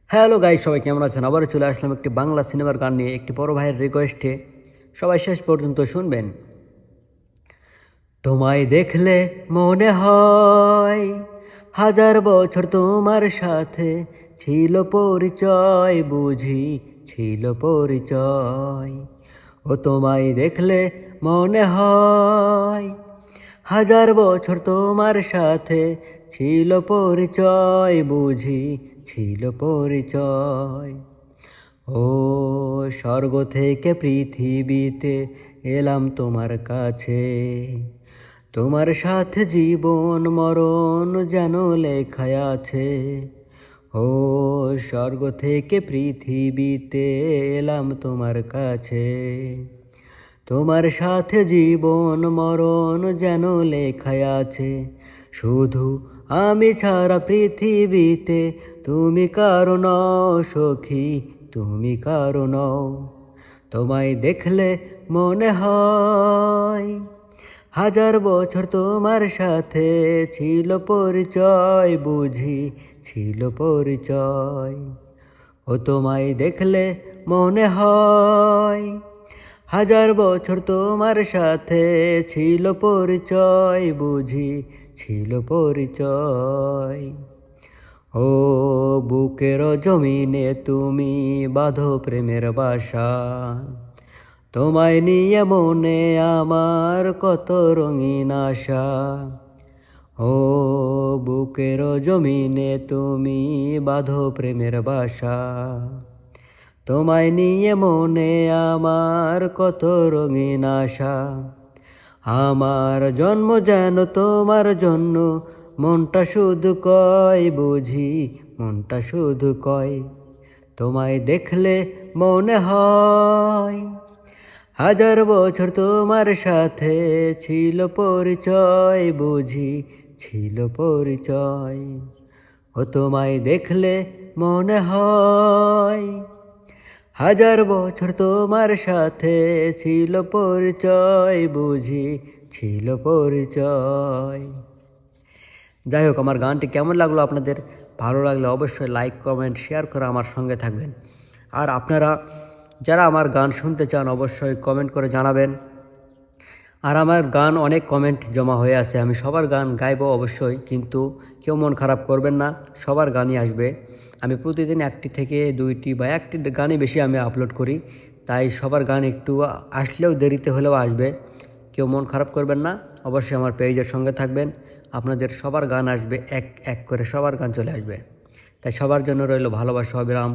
Hello guys, সবাই কেমন আছেন? আবারও চলে আসলাম একটি বাংলা সিনেমার গান নিয়ে, একটি বড় ভাইয়ের রিকোয়েস্টে। সবাই শেষ পর্যন্ত শুনবেন। তোমায় দেখলে মনে হয় হাজার বছর তোমার সাথে ছিল পরিচয়, বুঝি ছিল পরিচয়। ও তোমায় দেখলে মনে হয় হাজার বছর তোমার সাথে ছিল পরিচয়, বুঝি ছিল পরিচয়। ও স্বর্গ থেকে পৃথিবীতে এলাম তোমার কাছে, তোমার সাথে জীবন মরণ যেন লেখায় আছে। ও স্বর্গ থেকে পৃথিবীতে এলাম তোমার কাছে, তোমার সাথে জীবন মরণ যেন লেখায় আছে। শুধু আমি ছাড়া পৃথিবীতে তুমি কারো নও সখী, তুমি কারো নও। তোমায় দেখলে মনে হয় হাজার বছর তোমার সাথে ছিল পরিচয়, বুঝি ছিল পরিচয়। ও তোমায় দেখলে মনে হয় হাজার বছর তোমার সাথে ছিল পরিচয়, বুঝি ছিল পরিচয়। ও বুকের জমিনে তুমি বাঁধো প্রেমের বাসা, তোমায় নিয়ে মনে আমার কত রঙিন আশা। ও বুকের জমিনে তুমি বাঁধো প্রেমের বাসা, তোমায় নিয়ে মনে আমার কত রঙিন আশা। আমার জন্ম যেন তোমার জন্য, মনটা শুধু কয়, বুঝি মনটা শুধু কয়। তোমায় দেখলে মনে হয় হাজার বছর তোমার সাথে ছিল পরিচয়, বুঝি ছিল পরিচয়। ও তোমায় দেখলে মনে হয় হাজার বছর তোমার সাথে ছিল পরিচয়, বুঝি ছিল পরিচয়। যাই হোক, আমার গানটি কেমন লাগলো আপনাদের? ভালো লাগলে অবশ্যই লাইক, কমেন্ট, শেয়ার করে আমার সঙ্গে থাকবেন। আর আপনারা যারা আমার গান শুনতে চান অবশ্যই কমেন্ট করে জানাবেন। আর আমার গান অনেক কমেন্ট জমা হয়ে আছে, আমি সবার গান গাইবো অবশ্যই, কিন্তু কেউ মন খারাপ করবেন না, সবার গানই আসবে। আমি প্রতিদিন একটি থেকে দুইটি বা একটি গানই বেশি আমি আপলোড করি, তাই সবার গান একটু আসলেও দেরিতে হলেও আসবে। কেউ মন খারাপ করবেন না, অবশ্যই আমার পেজের সঙ্গে থাকবেন। আপনাদের সবার গান আসবে, এক এক করে সবার গান চলে আসবে। তাই সবার জন্য রইল ভালোবাসা, অবিরাম।